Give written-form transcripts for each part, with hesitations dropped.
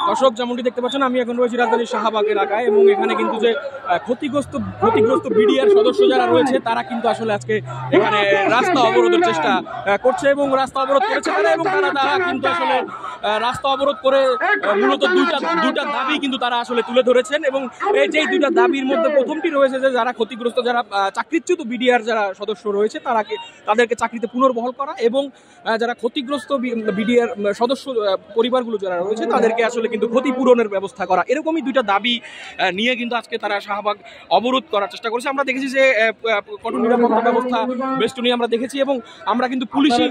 দর্শক যেমনটি দেখতে পাচ্ছেন, আমি এখন রয়েছি রাজধানীর শাহবাগ এলাকায় এবং এখানে কিন্তু যে ক্ষতিগ্রস্ত বিডিআর সদস্য যারা রয়েছে তারা কিন্তু আসলে আজকে এখানে রাস্তা অবরোধের চেষ্টা করছে এবং রাস্তা অবরোধ করেছে তারা, এবং তারা কিন্তু আসলে রাস্তা অবরোধ করে মূলত দুইটা দাবি কিন্তু তারা আসলে তুলে ধরেছেন। এবং এই যে দুইটা দাবির মধ্যে প্রথমটি রয়েছে যে যারা ক্ষতিগ্রস্ত, যারা চাকরিচ্যুত বিডিআর যারা সদস্য রয়েছে তাদেরকে চাকরিতে পুনর্বহাল করা, এবং যারা ক্ষতিগ্রস্ত বিডিআর সদস্য পরিবারগুলো যারা রয়েছে তাদেরকে আসলে কিন্তু ক্ষতিপূরণের ব্যবস্থা করা। এরকমই দুইটা দাবি নিয়ে কিন্তু আজকে তারা শাহবাগ অবরোধ করার চেষ্টা করেছে। আমরা দেখেছি যে কঠোর নিরাপত্তা ব্যবস্থা বেষ্টনী আমরা দেখেছি, এবং আমরা কিন্তু পুলিশি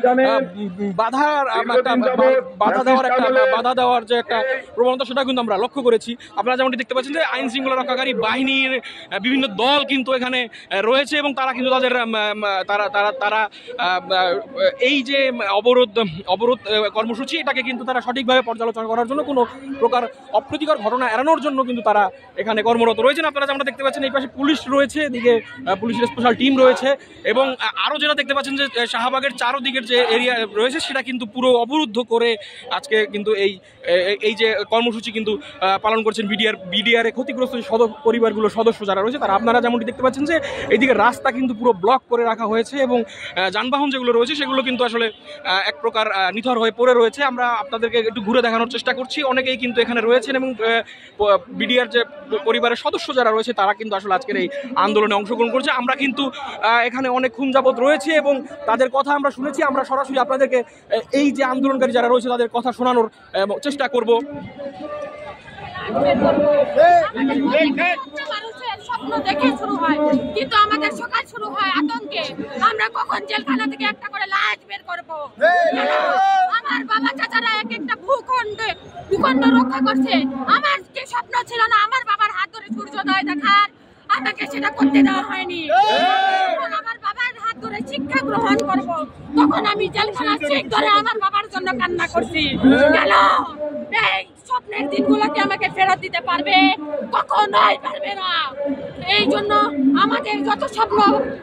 বাধা দেওয়ার যে একটা প্রবণতা সেটা কিন্তু আমরা লক্ষ্য করেছি। আপনারা যেমনটি দেখতে পাচ্ছেন যে আইন শৃঙ্খলা রক্ষাকারী বাহিনীর বিভিন্ন দল কিন্তু এখানে রয়েছে, এবং তারা কিন্তু তারা এই যে অবরোধ কর্মসূচি এটাকে কিন্তু তারা সঠিকভাবে পর্যালোচনা করার জন্য কোনো প্রকার অপ্রীতিকর ঘটনা এড়ানোর জন্য কিন্তু তারা এখানে কর্মরত রয়েছেন। আপনারা যেমন দেখতে পাচ্ছেন এই পাশে পুলিশ রয়েছে, এদিকে পুলিশের স্পেশাল টিম রয়েছে, এবং আরও যেটা দেখতে পাচ্ছেন যে শাহবাগের চারদিকের যে এরিয়া রয়েছে সেটা কিন্তু পুরো অবরুদ্ধ করে আজকে কিন্তু এই যে কর্মসূচি কিন্তু পালন করছেন বিডিআর ক্ষতিগ্রস্ত পরিবারগুলোর সদস্য যারা রয়েছে তারা। আপনারা যেমনটি দেখতে পাচ্ছেন যে এইদিকে রাস্তা কিন্তু পুরো ব্লক করে রাখা হয়েছে, এবং যানবাহন যেগুলো রয়েছে সেগুলো কিন্তু আসলে এক প্রকার নিথর হয়ে পড়ে রয়েছে। আমরা আপনাদেরকে একটু ঘুরে দেখানোর চেষ্টা করছি। অনেকেই কিন্তু এখানে রয়েছেন, এবং বিডিআর যে পরিবারের সদস্য যারা রয়েছে তারা কিন্তু আসলে আজকের এই আন্দোলনে অংশগ্রহণ করছে। আমরা কিন্তু এখানে অনেকক্ষণ যাবৎ রয়েছে এবং তাদের কথা আমরা শুনেছি। আমরা সরাসরি আপনাদেরকে এই যে আন্দোলনকারী যারা রয়েছে তাদের কথা শোনানোর চেষ্টা করব। স্বপ্ন দেখে শুরু হয়, কিন্তু আমাদের সকাল শুরু হয় আতঙ্কে। আমরা কখন জেলখানা থেকে একটা করে লাশ বের করবো। আমার বাবা চাচারা এক একটা ভূখণ্ড রক্ষা করছে। আমার যে স্বপ্ন ছিল না আমার বাবার হাত ধরে সূর্যোদয় দেখার, আমাকে সেটা করতে দেওয়া হয়নি। আমার বাবার হাত ধরে শিক্ষা গ্রহণ করব, তখন আমি জেলখানা চেক ধরে আমার বাবার জন্য কান্না করছি। কেন এই স্বপ্নের দিনগুলোকে আমাকে ফেরত দিতে পারবে? কখনোই পারবে না। এই জন্য আমাদের যত স্বপ্ন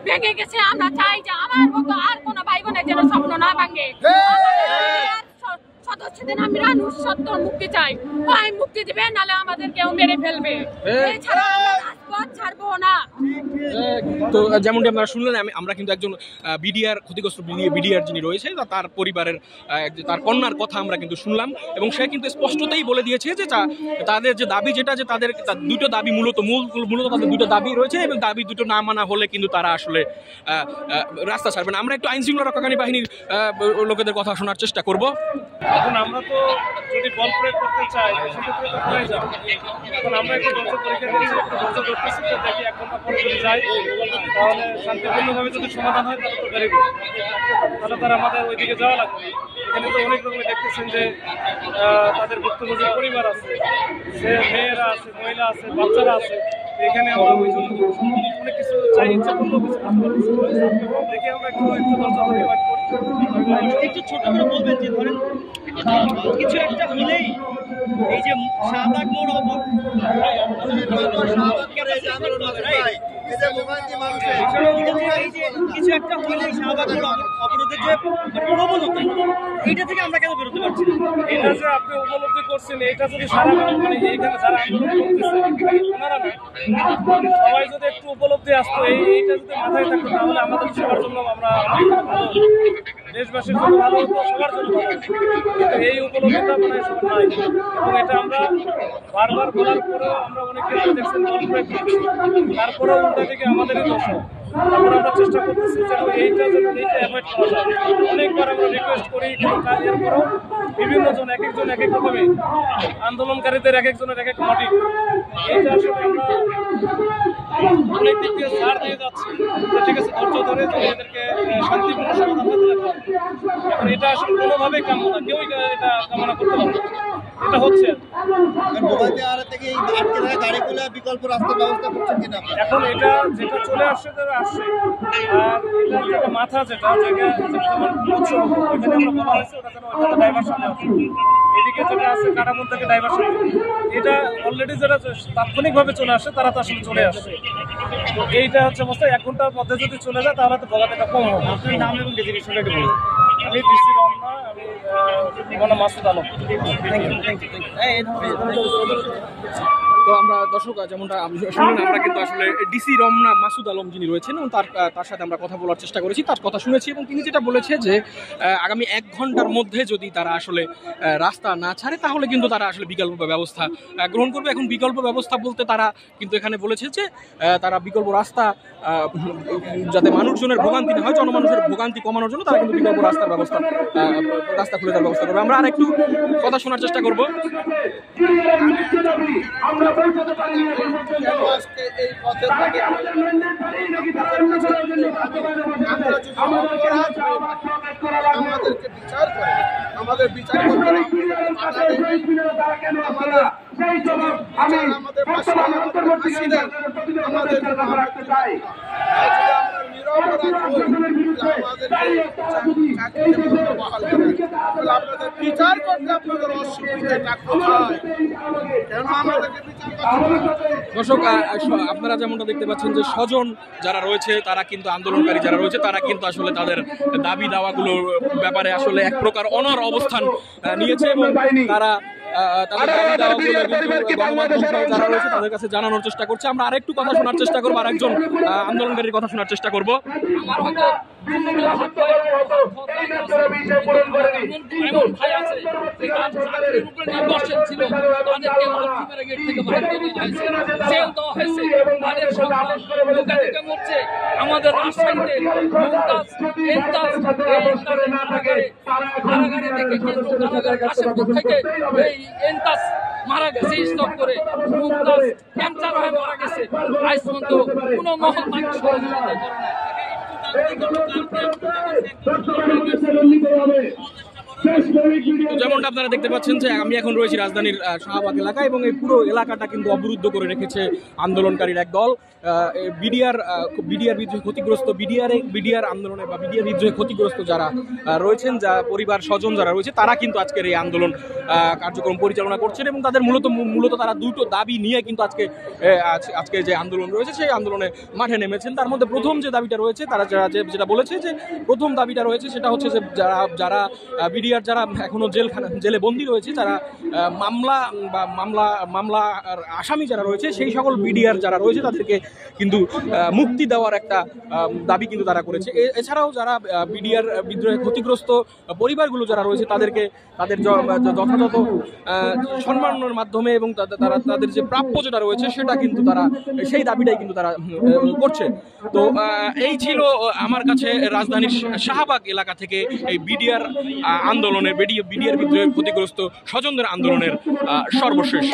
ভেঙে গেছে আমরা চাই যে আমার মতো আর কোনো ভাই বোনের যেন স্বপ্ন না ভাঙে। সদস্যদের আমরা সত্য মুক্তি চাই, ওই মুক্তি দিবে, নাহলে আমাদের কেউ মেরে ফেলবে। এছাড়া আমরা রাজপথ ছাড়বো না। তো যেমনটি আপনারা শুনলেন, আমরা কিন্তু একজন বিডিআর ক্ষতিগ্রস্ত বিডিআর যিনি রয়েছে তার পরিবারের তার কন্যার কথা আমরা কিন্তু শুনলাম, এবং সে কিন্তু স্পষ্টতই বলে দিয়েছে যে তাদের যে দাবি যেটা যে তাদের দুটো দাবি মূলত তাদের দুটো দাবি রয়েছে, এবং দাবি দুটো না মানা হলে কিন্তু তারা আসলে রাস্তা ছাড়বে না। আমরা একটু আইন শৃঙ্খলা রক্ষাকারী বাহিনীর লোকেদের কথা শোনার চেষ্টা করব। এখন আমরা তো যদি বল প্রয়োগ করতে চাই সেক্ষেত্রে তো হয়ে যাবে। এখন আমরা একটু ধৈর্য পরীক্ষা দিচ্ছি, একটু ধৈর্য ধরতেছি, দেখি 1 ঘন্টা পর যদি যাই তাহলে শান্তিপূর্ণভাবে যদি সমাধান হয় তাহলে তো ভেরি গুড, তাহলে তারা আমাদের ওইদিকে যাওয়া লাগবে। এখানে তো অনেক রকমের দেখতেছেন যে তাদের ভুক্তভোগী পরিবার আছে, সে মেয়েরা আছে, মহিলা আছে, বাচ্চারা আছে। এখানে আমরা ওই জন্য অনেক কিছু চাই, ইচ্ছা করলেও কিছু করতে পারতেছি। দেখি আমরা একটু ধৈর্য ধরে ওয়েট করি। একটু ছোট করে বলবেন যে ধরেন কিছু একটা হলেই এই যে শাহবাগ মোড় কিছু একটা হলেই শাহবাগ মোড় অবরোধের যে প্রবণতা, এইটা থেকে আমরা কেন বেরোতে পারছি না? এটা যে আপনি উপলব্ধি করছেন, এটা যদি সারা মানে এইখানে যারা আন্দোলন করতেছে ওনারা না, সবাই যদি একটু উপলব্ধি আসতো, এইটা যদি মাথায় থাকতো তাহলে আমাদের সবার জন্য আমরা ভালো, দেশবাসীর জন্য ভালো হতো, সবার জন্য ভালো। কিন্তু এই উপলব্ধিটা মানে সবার নাই, এবং এটা আমরা বারবার বলার পরেও আমরা অনেকে দেখছেন তারপরেও উল্টা থেকে আমাদেরই দোষ। তারপর আমরা চেষ্টা করতেছি যেন এইটা অ্যাভয়েড করা যায়। অনেকবার আমরা রিকোয়েস্ট করি, কাজের পরেও বিভিন্ন জন এক একজন এক এক রকমের আন্দোলনকারীদের এক একজনের এক এক মোটিভ। এইটা আসলে আমরা অনেক দিক দিয়ে ছাড় দিয়ে যাচ্ছি, ঠিক আছে, ধৈর্য ধরে এদেরকে শান্তিপূর্ণ সমাধান হতে লাগবে। এখন এটা আসলে কোনোভাবেই কাম্য না, কেউই এটা কামনা করতে পারবে না। এটা হচ্ছে এখন এটা যেটা চলে আসছে তারা আসছে, আর এটা যেটা মাথা যেটা ওইখানে আমরা বলা হয়েছে ওটা যেন ওইখানে ডাইভারশন আছে। এদিকে যেটা আছে কাটামন থেকে ডাইভারশন, এটা অলরেডি যেটা তাৎক্ষণিকভাবে চলে আসে তারা তো আসলে চলে আসছে। তো এইটা হচ্ছে অবস্থা। 1 ঘন্টার মধ্যে যদি চলে যায় তাহলে তো ভোগাতেটা কম হবে। আপনার নাম এবং ডেজিগনেশনটা একটু বলুন। আমি ডিসি রমনা, আমি আমার নাম মাসুদ আলম। তো আমরা দর্শক যেমনটা শুনলেন, আমরা কিন্তু আসলে ডিসি রমনা মাসুদ আলম যিনি রয়েছেন এবং তার সাথে আমরা কথা বলার চেষ্টা করেছি, তার কথা শুনেছি এবং তিনি যেটা বলেছে যে আগামী 1 ঘন্টার মধ্যে যদি তারা আসলে রাস্তা না ছাড়ে তাহলে কিন্তু তারা আসলে বিকল্প ব্যবস্থা গ্রহণ করবে। এখন বিকল্প ব্যবস্থা বলতে তারা কিন্তু এখানে বলেছে যে তারা বিকল্প রাস্তা যাতে মানুষজনের ভোগান্তি না হয়, জনমানুষের ভোগান্তি কমানোর জন্য তারা কিন্তু বিকল্প রাস্তা খুলে দেওয়ার ব্যবস্থা করবে। আমরা আর একটু কথা শোনার চেষ্টা করবো। আমাদেরকে বিচার করে, আমাদের বিচার করতে আমাদের বিচার করতে আপনাদের অসুবিধাটা কোথায়? কেন আমাদেরকে বিচার করতে? দর্শক আপনারা যেমনটা দেখতে পাচ্ছেন যে স্বজন যারা রয়েছে তারা কিন্তু আন্দোলনকারী যারা রয়েছে তারা কিন্তু আসলে তাদের দাবি দাওয়াগুলোর ব্যাপারে আসলে এক প্রকার অনড় অবস্থান নিয়েছে এবং তারা তাদের দাবি দাওয়াগুলো কিন্তু গণমাধ্যম সহ যারা রয়েছে তাদের কাছে জানানোর চেষ্টা করছে। আমরা আরেকটু কথা শোনার চেষ্টা করবো, আরেকজন আন্দোলনকারীর কথা শোনার চেষ্টা করবো। আমাদের রাজশাহীতে এই এন্তাস মারা গেছে, স্টক করে মুমতাজ ক্যান্সার হয়ে মারা গেছে। আজ পর্যন্ত কোনো মহল তাকে সহযোগিতা করে না। যেমনটা আপনারা দেখতে পাচ্ছেন যে আমি এখন রয়েছি রাজধানীর শাহবাগ এলাকায় এবং এই পুরো এলাকাটা কিন্তু অবরুদ্ধ করে রেখেছে আন্দোলনকারীর এক দল। বিডিআর বিদ্রোহে ক্ষতিগ্রস্ত বিডিআর আন্দোলনে বা বিডিআর বিদ্রোহে ক্ষতিগ্রস্ত যারা রয়েছেন, যা পরিবার স্বজন যারা রয়েছে তারা কিন্তু আজকের এই আন্দোলন কার্যক্রম পরিচালনা করছেন এবং তাদের মূলত তারা দুটো দাবি নিয়ে কিন্তু আজকে যে আন্দোলন রয়েছে সেই আন্দোলনে মাঠে নেমেছেন। তার মধ্যে প্রথম যে দাবিটা রয়েছে তারা যেটা বলেছে যে প্রথম দাবিটা রয়েছে সেটা হচ্ছে যে যারা বিডিআর যারা এখনো জেলে বন্দী রয়েছে, যারা মামলা আসামি যারা রয়েছে সেই সকল বিডিআর যারা রয়েছে তাদেরকে কিন্তু মুক্তি দেওয়ার একটা দাবি কিন্তু তারা করেছে। এছাড়াও যারা বিডিআর বিদ্রোহে ক্ষতিগ্রস্ত পরিবারগুলো যারা রয়েছে তাদের যথাযথ সম্মানের মাধ্যমে এবং তাদের যে প্রাপ্য যেটা রয়েছে সেটা কিন্তু তারা সেই দাবিটাই কিন্তু তারা করছে। তো এই ছিল আমার কাছে রাজধানীর শাহবাগ এলাকা থেকে এই বিডিআর আন্দোলনের বিডিআর বিদ্রোহে ক্ষতিগ্রস্ত স্বজনদের আন্দোলনের সর্বশেষ।